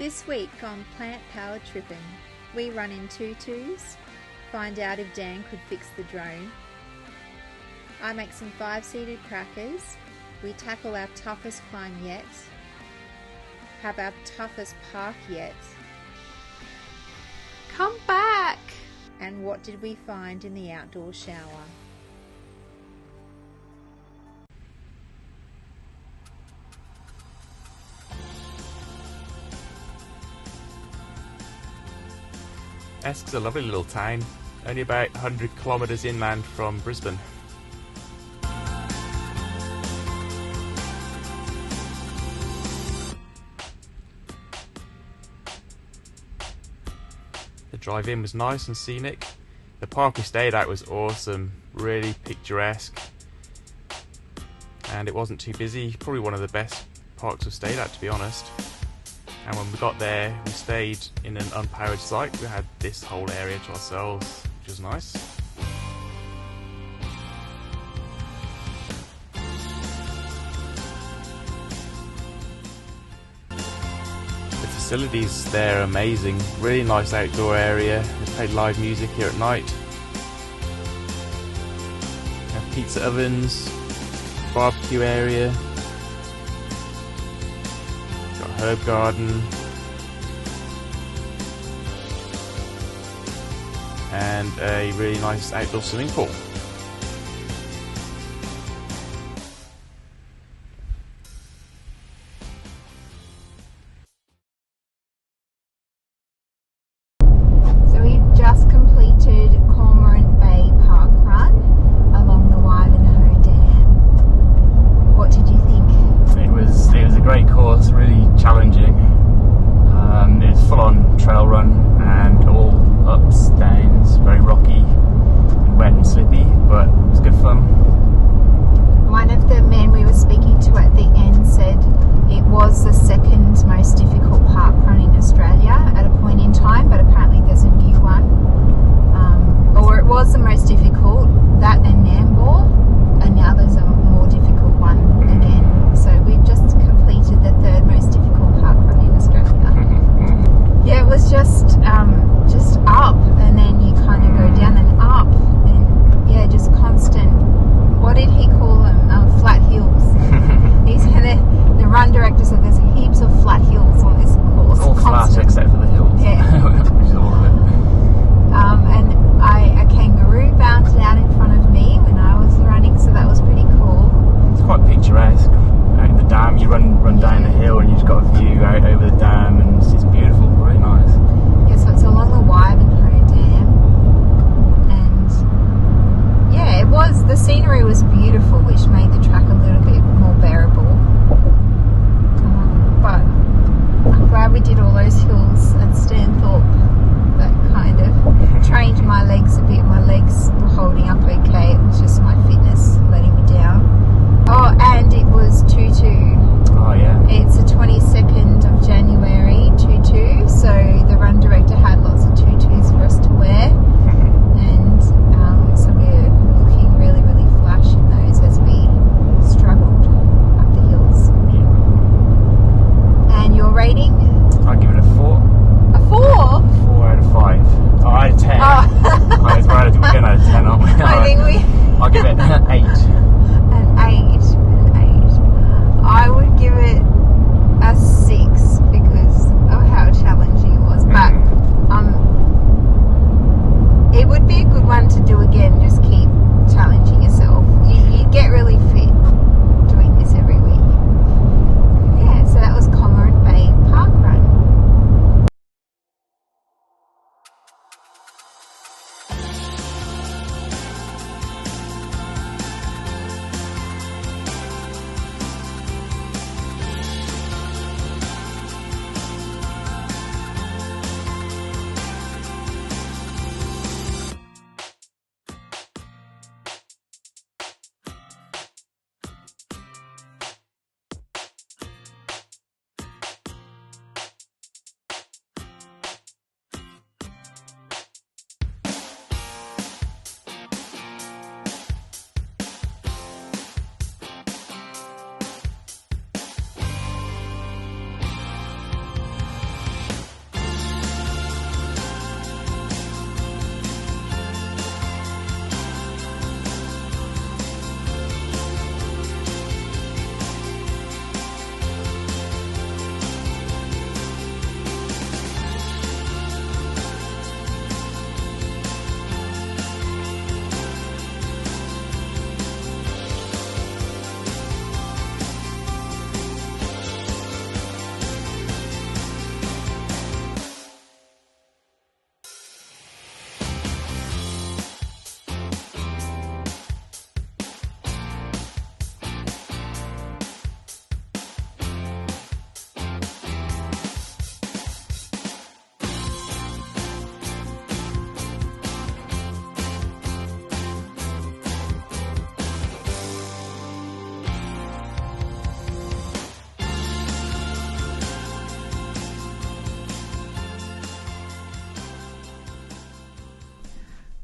This week on Plant Powered Trippin', we run in tutus, find out if Dan could fix the drone. I make some 5-seated crackers, we tackle our toughest climb yet, have our toughest park yet. Come back! And what did we find in the outdoor shower? Esk's a lovely little town, only about 100 kilometres inland from Brisbane. The drive in was nice and scenic. The park we stayed at was awesome, really picturesque, and it wasn't too busy. Probably one of the best parks we've stayed at, to be honest. And when we got there, we stayed in an unpowered site. We had this whole area to ourselves, which was nice. The facilities there are amazing. Really nice outdoor area. We played live music here at night. We have pizza ovens, barbecue area. Herb garden, and a really nice outdoor swimming pool. So we've just completed Cooroy Parkrun along the Ivanhoe Dam. What did you think? It was a great course, really challenging. It was full on trail run and all ups, downs, very rocky and wet and slippy.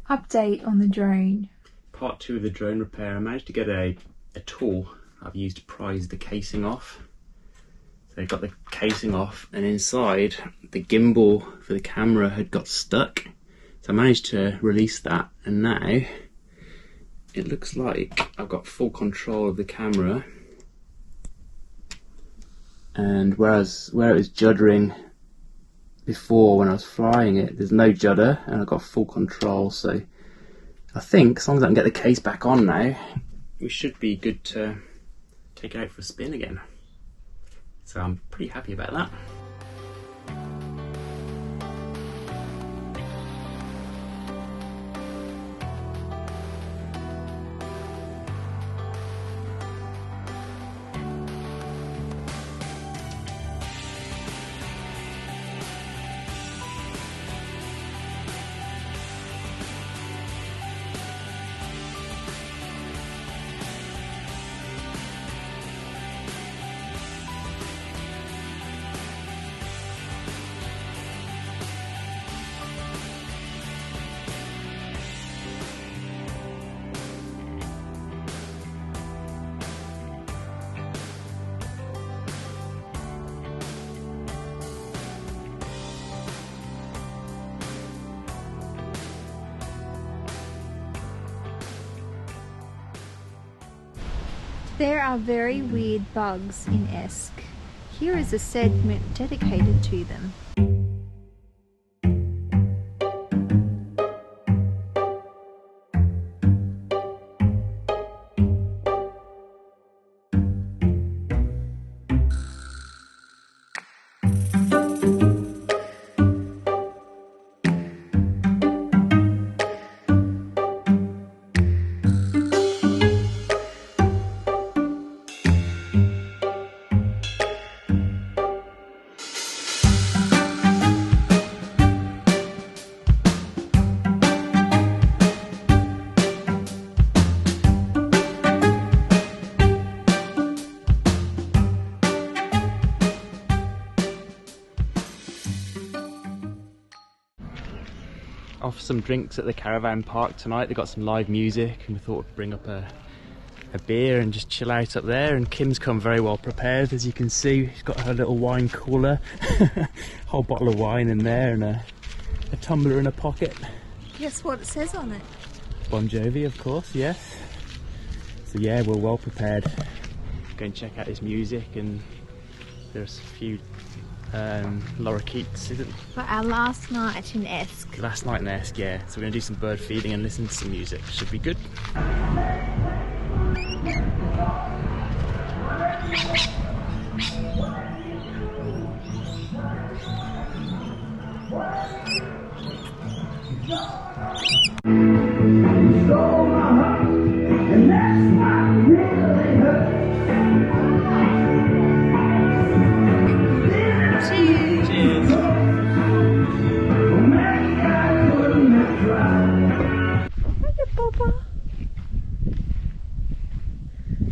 Update on the drone. Part 2 of the drone repair. I managed to get a tool I've used to prise the casing off. So I got the casing off, and inside the gimbal for the camera had got stuck. So I managed to release that, and now it looks like I've got full control of the camera. And whereas where it was juddering before when I was flying it, there's no judder, and I've got full control. So I think as long as I can get the case back on now, we should be good to take it out for a spin again. So I'm pretty happy about that. There are very weird bugs in Esk. Here is a segment dedicated to them. Off some drinks at the caravan park tonight. They got some live music, and we thought we'd bring up a beer and just chill out up there. And Kim's come very well prepared, as you can see. She's got her little wine cooler, whole bottle of wine in there, and a tumbler in her pocket. Guess what it says on it? Bon Jovi, of course, yes. So yeah, we're well prepared. Go and check out his music, and there's a few lorikeets, isn't it? For our last night in Esk. Last night in Esk, yeah. So we're going to do some bird feeding and listen to some music. Should be good.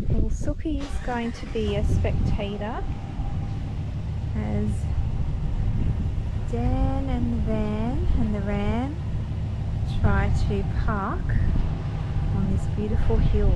Well, Suki is going to be a spectator as Dan and the van and the ram try to park on this beautiful hill.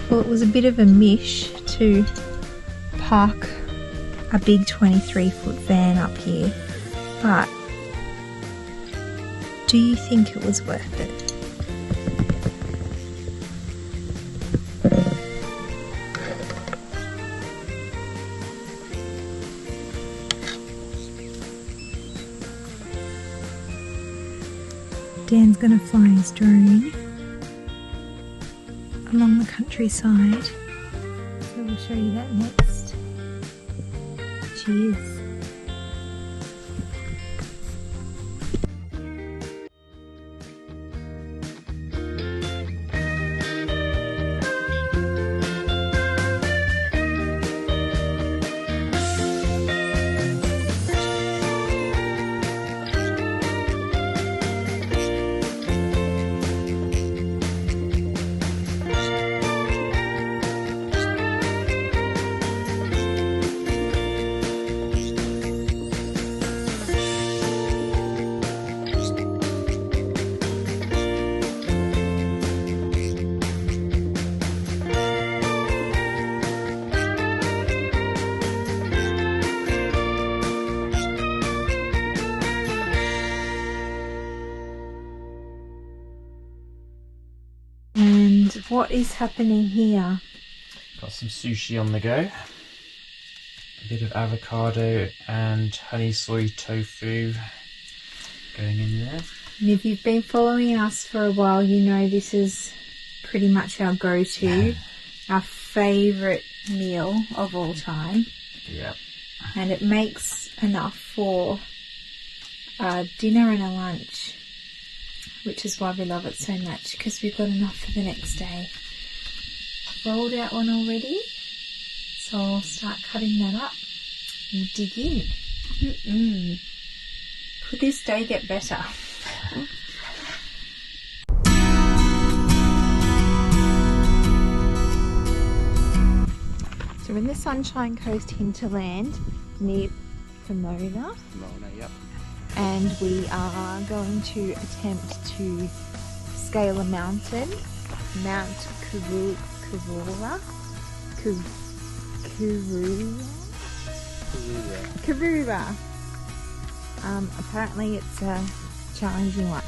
Well, it was a bit of a mish to park a big 23-foot van up here, but do you think it was worth it? Dan's going to fly his drone along the countryside, so we'll show you that next. Cheers. What is happening here? Got some sushi on the go. A bit of avocado and honey soy tofu going in there. And if you've been following us for a while, you know this is pretty much our go-to, our favourite meal of all time. Yep. And it makes enough for a dinner and a lunch, which is why we love it so much, because we've got enough for the next day. I've rolled out one already, so I'll start cutting that up and dig in. Could this day get better? So we're in the Sunshine Coast hinterland near Pomona. Yep. And we are going to attempt to scale a mountain, Mount Cooroora. Cooroora. Apparently it's a challenging one.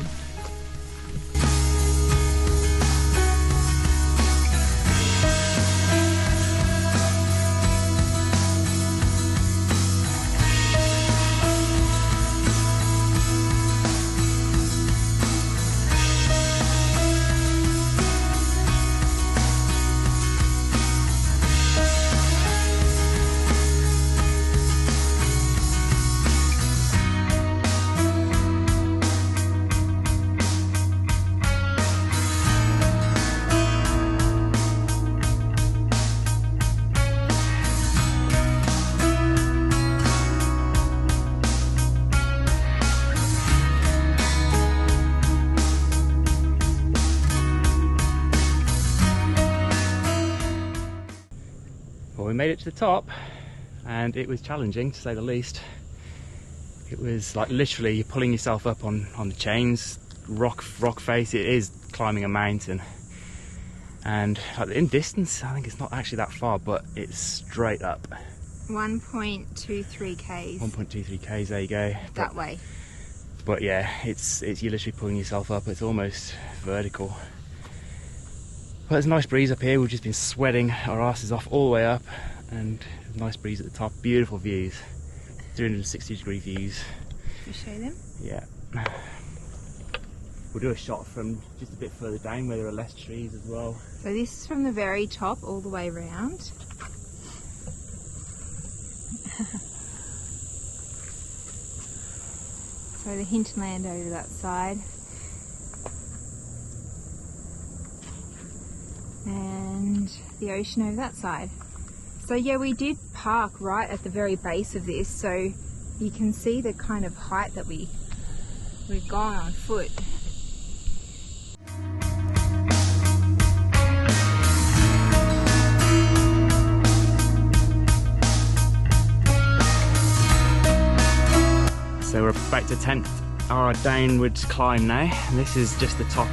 Well, we made it to the top and it was challenging to say the least. It was like literally you're pulling yourself up on the chains, rock face. It is climbing a mountain, and like in distance I think it's not actually that far, but it's straight up. 1.23 k's. 1.23 k's, there you go. That way. But yeah, it's you're literally pulling yourself up. It's almost vertical. But there's a nice breeze up here. We've just been sweating our asses off all the way up, and a nice breeze at the top. Beautiful views, 360-degree views. Can you show them? Yeah. We'll do a shot from just a bit further down where there are less trees as well. So this is from the very top all the way round. So the hinterland over that side. And the ocean over that side. So yeah, we did park right at the very base of this, so you can see the kind of height that we've gone on foot. So we're about to attempt our downward climb now, and this is just the top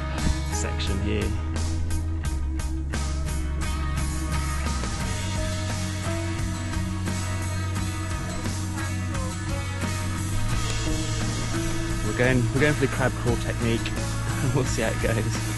section here. We're going for the crab crawl technique. We'll see how it goes.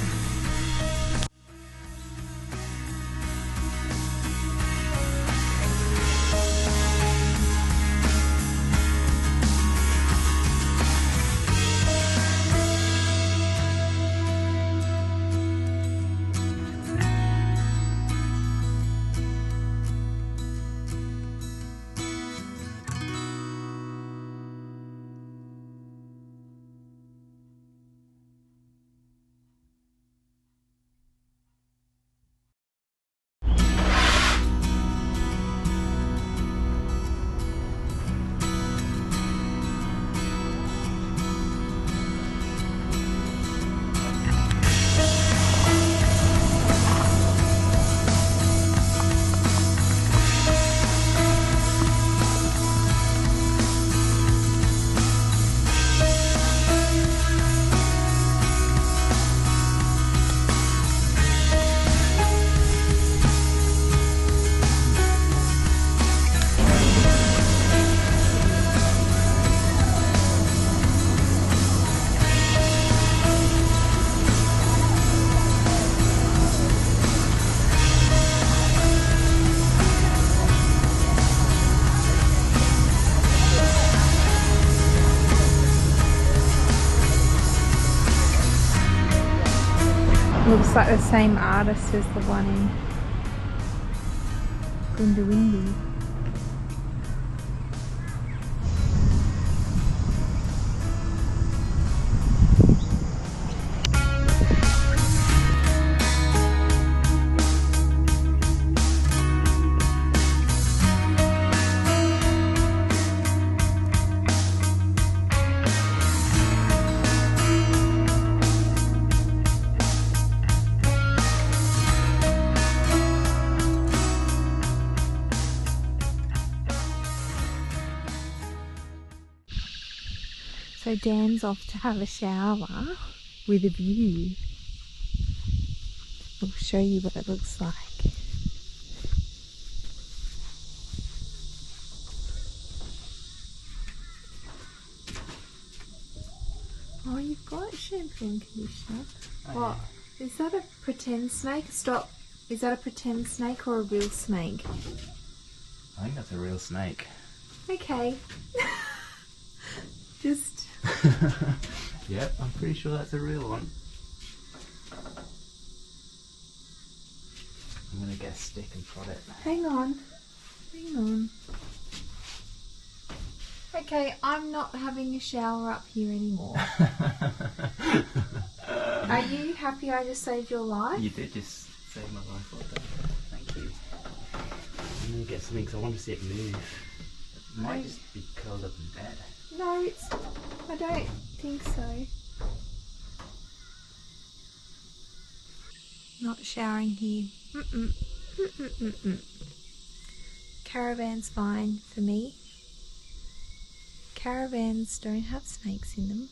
Looks like the same artist as the one in Gundawindi. So Dan's off to have a shower with a view. I'll show you what it looks like. Oh, you've got shampoo and conditioner. What? Is that a pretend snake? Stop. Is that a pretend snake or a real snake? I think that's a real snake. Okay. Just... Yep, I'm pretty sure that's a real one. I'm gonna get a stick and prod it. Hang on. Hang on. Okay, I'm not having a shower up here anymore. Are you happy I just saved your life? You did just save my life, well done. Thank you. I'm gonna get something because I want to see it move. It might just be curled up in bed. No, it's... I don't think so. Not showering here. Caravan's fine for me. Caravans don't have snakes in them.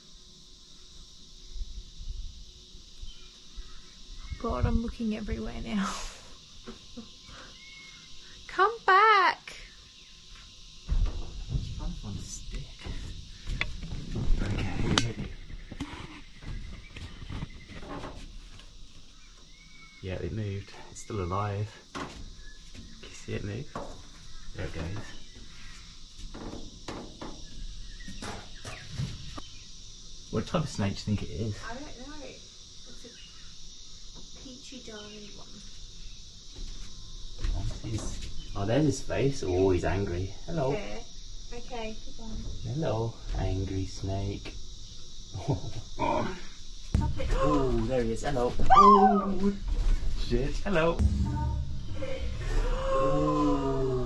God, I'm looking everywhere now. Come back! I'm trying to find a stick. Okay. Yeah, it moved. It's still alive. Can you see it move? There it goes. What type of snake do you think it is? I don't know. It's a peachy darling one. Oh, there's his face. Oh, he's angry. Hello. Okay. Okay, keep on. Hello, angry snake. Stop it. Oh, there he is. Hello. Oh, shit. Hello. Oh,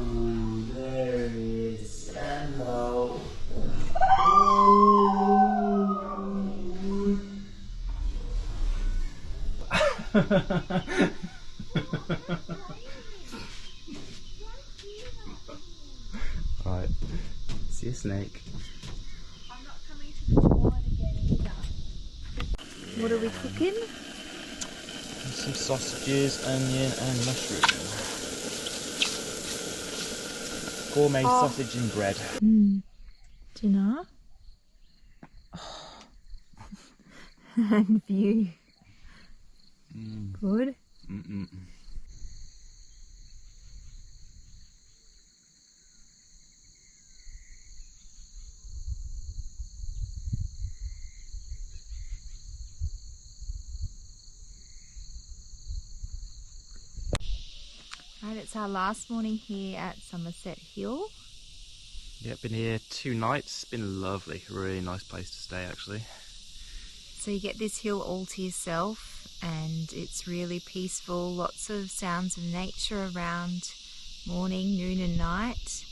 there he is. Hello. Right, see a snake. I'm not coming to the toilet again either. What are we cooking? Some sausages, onion and mushroom. Gourmet sausage and bread. Dinner. Oh. And view. Good. Right, it's our last morning here at Somerset Hill. Yeah, been here 2 nights. Been lovely, really nice place to stay actually. So you get this hill all to yourself and it's really peaceful, lots of sounds of nature around morning, noon and night.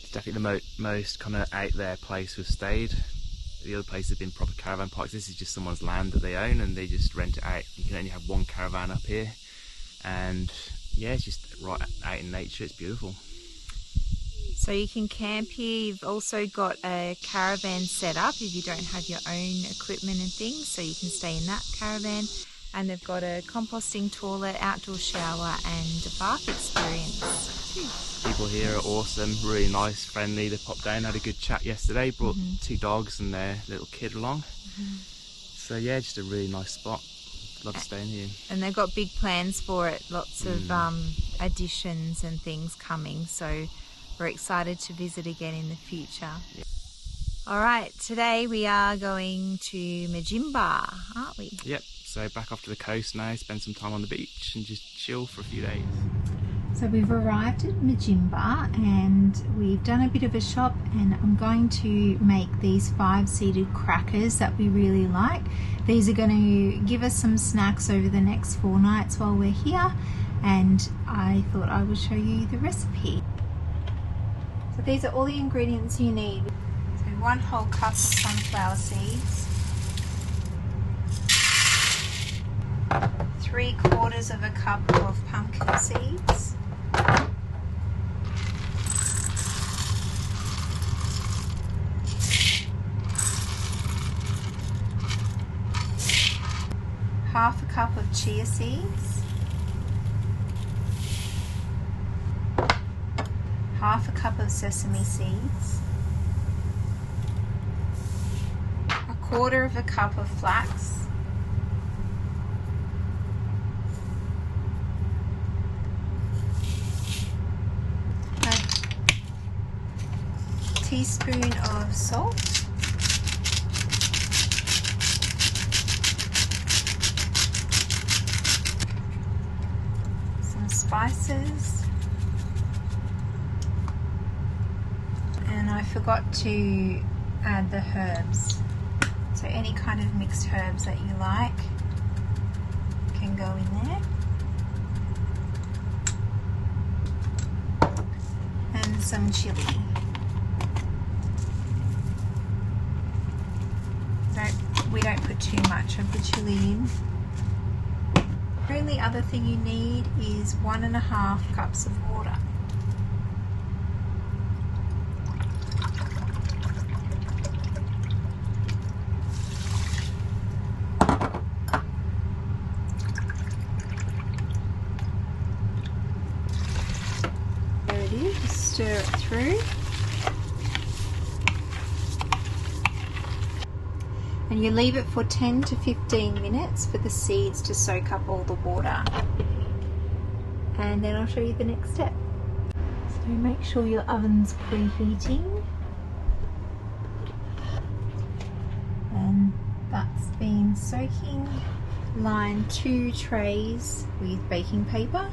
It's definitely the most kind of out there place we've stayed. The other places have been proper caravan parks. This is just someone's land that they own and they just rent it out. You can only have one caravan up here and yeah, it's just right out in nature. It's beautiful. So you can camp here. You've also got a caravan set up if you don't have your own equipment and things, so you can stay in that caravan. And they've got a composting toilet, outdoor shower and a bath experience too. People here are awesome, really nice, friendly. They popped down, had a good chat yesterday, brought 2 dogs and their little kid along. So yeah, just a really nice spot. Love staying here. And they've got big plans for it, lots of additions and things coming, so we're excited to visit again in the future. Yeah. All right, today we are going to Majimba, aren't we? Yep, So back off to the coast now, spend some time on the beach and just chill for a few days. So we've arrived at Majimba and we've done a bit of a shop, and I'm going to make these 5-seeded crackers that we really like. These are going to give us some snacks over the next 4 nights while we're here, and I thought I would show you the recipe. So these are all the ingredients you need. So 1 whole cup of sunflower seeds, 3/4 of a cup of pumpkin seeds, 1/2 cup of chia seeds, 1/2 cup of sesame seeds, 1/4 cup of flax, 1 teaspoon of salt, some spices, and I forgot to add the herbs. So any kind of mixed herbs that you like can go in there. And some chili. We don't put too much of the chili in. The only other thing you need is 1.5 cups of water. There it is, just stir it through. And you leave it for 10 to 15 minutes for the seeds to soak up all the water. And then I'll show you the next step. So make sure your oven's preheating. And that's been soaking. Line 2 trays with baking paper.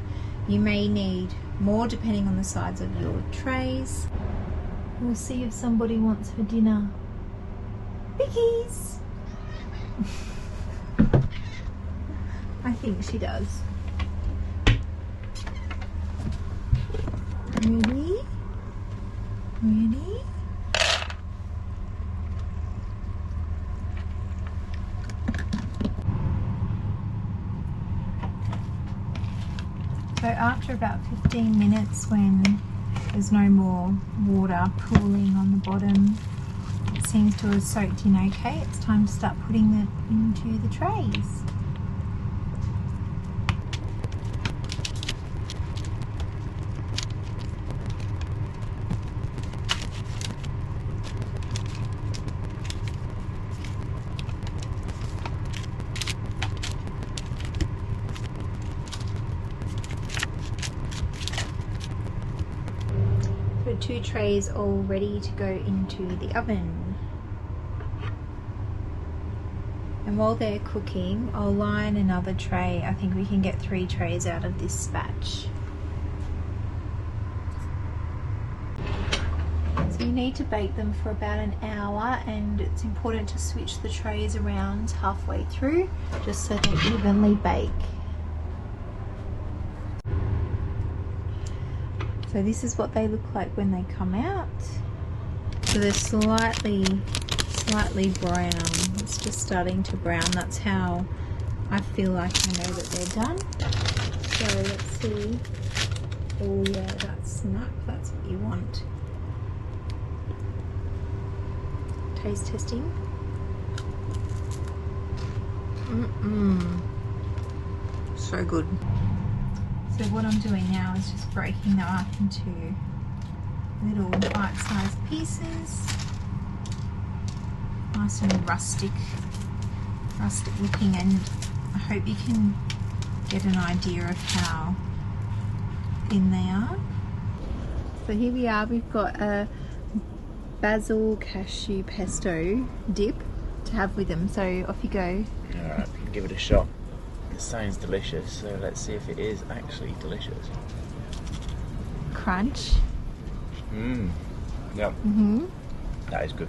You may need more depending on the size of your trays. We'll see if somebody wants for dinner biggies. I think she does. Ready? Ready? So after about 15 minutes, when there's no more water pooling on the bottom, it seems to have soaked in okay, it's time to start putting it into the trays. So 2 trays all ready to go into the oven. And while they're cooking, I'll line another tray. I think we can get 3 trays out of this batch. So you need to bake them for about an hour, and it's important to switch the trays around halfway through just so they evenly bake. So this is what they look like when they come out. So they're slightly brown. It's just starting to brown. That's how I feel like I know that they're done. So let's see. Oh yeah, that's snap. That's what you want. Taste testing. So good. So what I'm doing now is just breaking them up into little bite-sized pieces. Nice and rustic looking, and I hope you can get an idea of how thin they are. So here we are, we've got a basil cashew pesto dip to to have with them, so off you go. Alright, give it a shot. It sounds delicious, so let's see if it is actually delicious. Crunch. Mmm. Yep. Mm-hmm. That is good.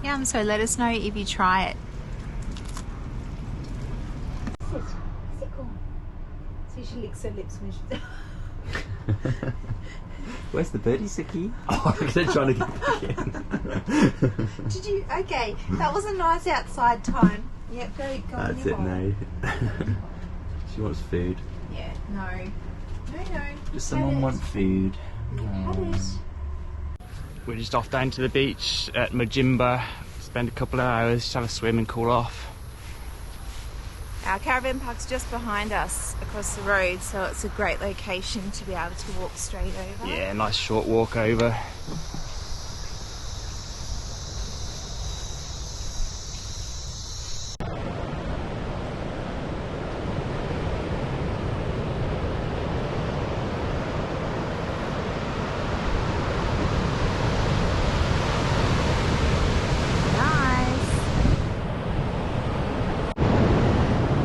Yum, so let us know if you try it. See, she licks her lips when she... Where's the birdie, Siki? Oh, they're trying to get back in. Did you? Okay, that was a nice outside time. Yep, go on That's your it hole. now. She wants food. Yeah, no. Does someone want food? Have it. We're just off down to the beach at Majimba. Spend a couple of hours, just have a swim and cool off. Our caravan park's just behind us across the road, so it's a great location to be able to walk straight over. Yeah, nice short walk over.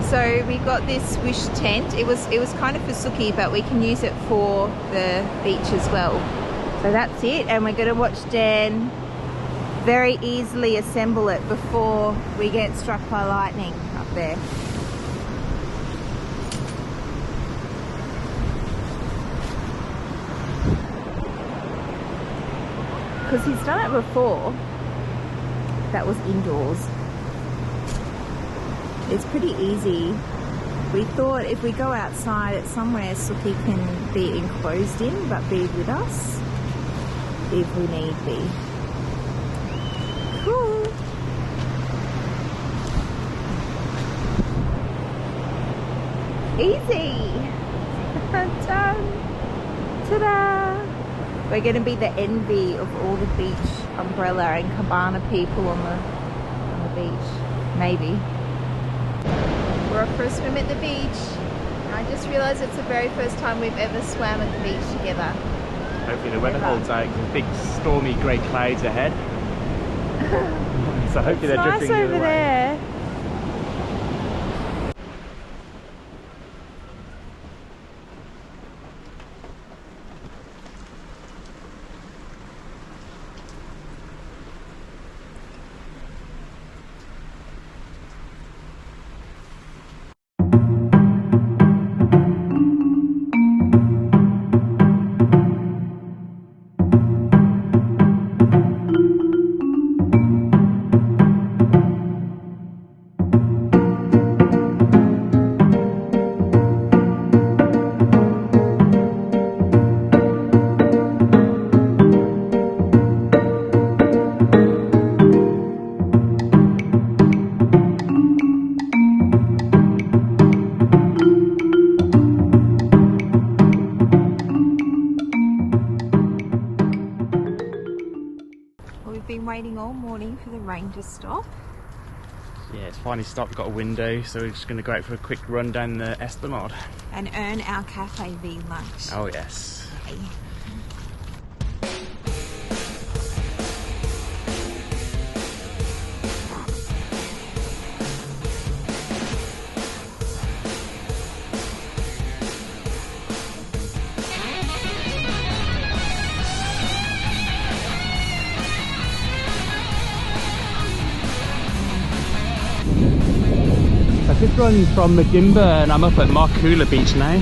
So we got this wish tent. It was kind of for Suki, but we can use it for the beach as well. So that's it, and we're going to watch Dan very easily assemble it before we get struck by lightning up there. Because he's done it before. That was indoors. It's pretty easy. We thought if we go outside, it's somewhere Suki can be enclosed in, but be with us if we need be. Cool. Easy. Done. Ta-da. We're going to be the envy of all the beach umbrella and cabana people on the beach. Maybe. We're off for a swim at the beach. I just realised it's the very first time we've ever swam at the beach together. Hopefully the weather holds out, because big stormy grey clouds ahead. So hopefully they're drifting the other way. It's nice over there. Been waiting all morning for the rain to stop. Yeah, it's finally stopped, got a window, so we're just going to go out for a quick run down the Esplanade. And earn our Cafe V lunch. Oh yes. Okay. I've just run from Majimba and I'm up at Markoola Beach now,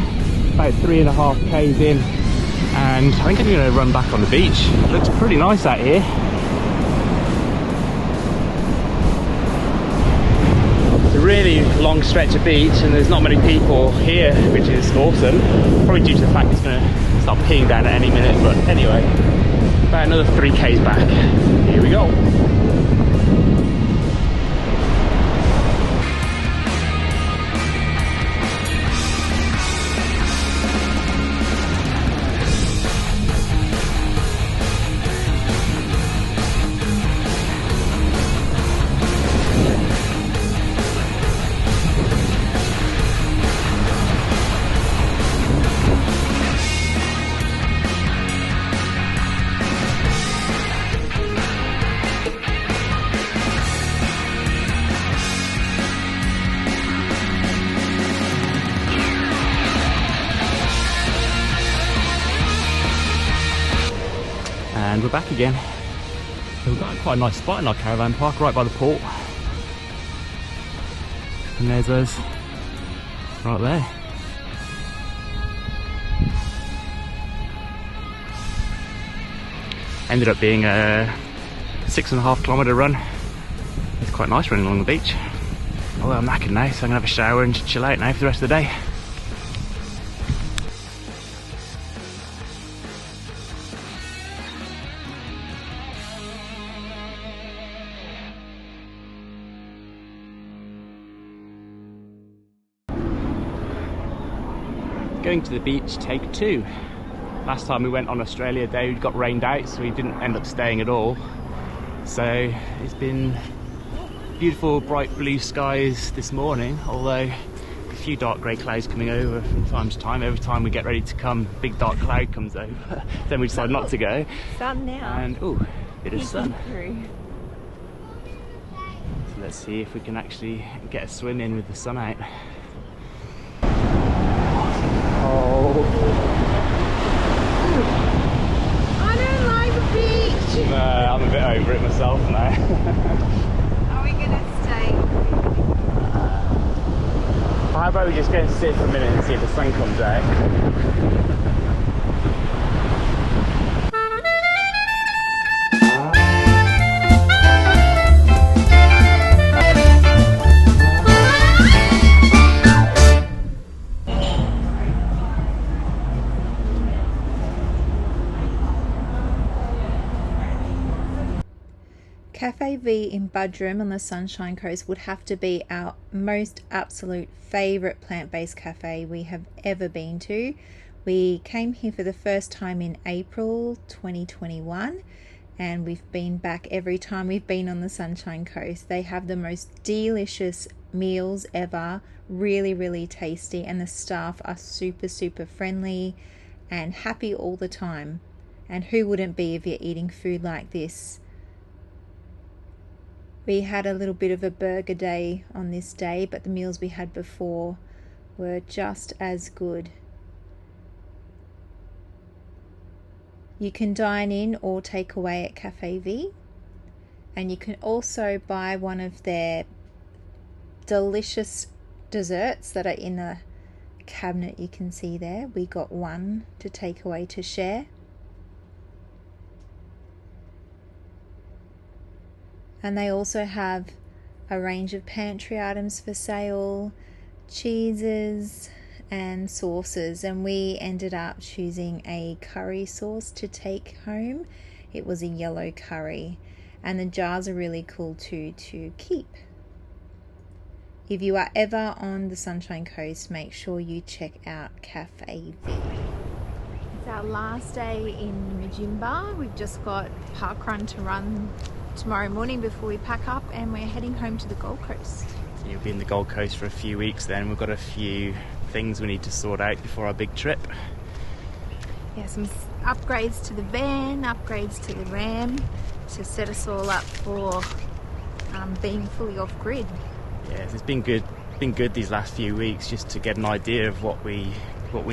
about 3.5 k's in, and I think I'm going to run back on the beach. It looks pretty nice out here. It's a really long stretch of beach and there's not many people here, which is awesome. Probably due to the fact it's going to start peeing down at any minute, but anyway, about another 3 k's back. Here we go. we're back again. So we've got quite a nice spot in our caravan park right by the port. And there's us right there. Ended up being a 6.5 kilometre run. It's quite nice running along the beach. Although I'm knackered now, so I'm gonna have a shower and chill out now for the rest of the day. Going to the beach, take 2. Last time we went on Australia Day, we got rained out, so we didn't end up staying at all. So it's been beautiful bright blue skies this morning, although a few dark grey clouds coming over from time to time. Every time we get ready to come, big dark cloud comes over. Then we decide not to go. Sun now. And ooh, bit of sun. Through. So let's see if we can actually get a swim in with the sun out. I don't like the beach. I'm a bit over it myself now. Are we gonna stay? How about we just go and sit for a minute and see if the sun comes out? Cafe V in Budrum on the Sunshine Coast would have to be our most absolute favourite plant-based cafe we have ever been to. We came here for the first time in April 2021 and we've been back every time we've been on the Sunshine Coast. They have the most delicious meals ever, really tasty, and the staff are super friendly and happy all the time. And who wouldn't be if you're eating food like this? We had a little bit of a burger day on this day, but the meals we had before were just as good. You can dine in or take away at Cafe V, and you can also buy one of their delicious desserts that are in the cabinet you can see there. We got one to take away to share. And they also have a range of pantry items for sale, cheeses and sauces, and we ended up choosing a curry sauce to take home. It was a yellow curry, and the jars are really cool too to keep. If you are ever on the Sunshine Coast, make sure you check out Cafe V. It's our last day in Majimba. We've just got Parkrun to run tomorrow morning before we pack up, and we're heading home to the Gold Coast. You'll be in the Gold Coast for a few weeks then. We've got a few things we need to sort out before our big trip. Yeah, some upgrades to the van, upgrades to the Ram to set us all up for being fully off grid. Yes, it's been good these last few weeks just to get an idea of what we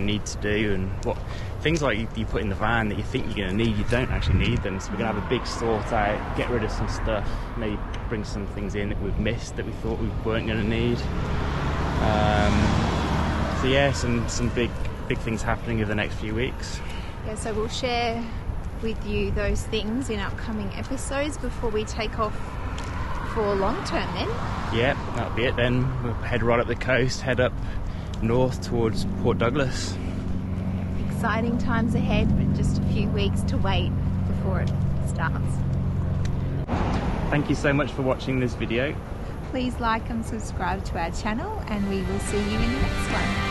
need to do, and what things like you put in the van that you think you're going to need, you don't actually need them. So we're going to have a big sort out, get rid of some stuff, maybe bring some things in that we've missed that we thought we weren't going to need. So yeah, some big things happening over the next few weeks. Yeah, so we'll share with you those things in upcoming episodes before we take off for long term then. Yeah, that'll be it then. We'll head right up the coast, head up north towards Port Douglas. Exciting times ahead, but just a few weeks to wait before it starts. Thank you so much for watching this video. Please like and subscribe to our channel, and we will see you in the next one.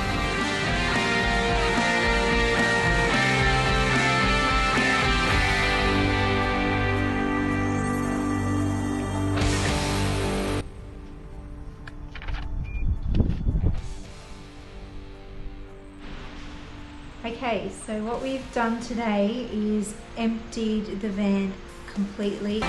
Okay, so what we've done today is emptied the van completely.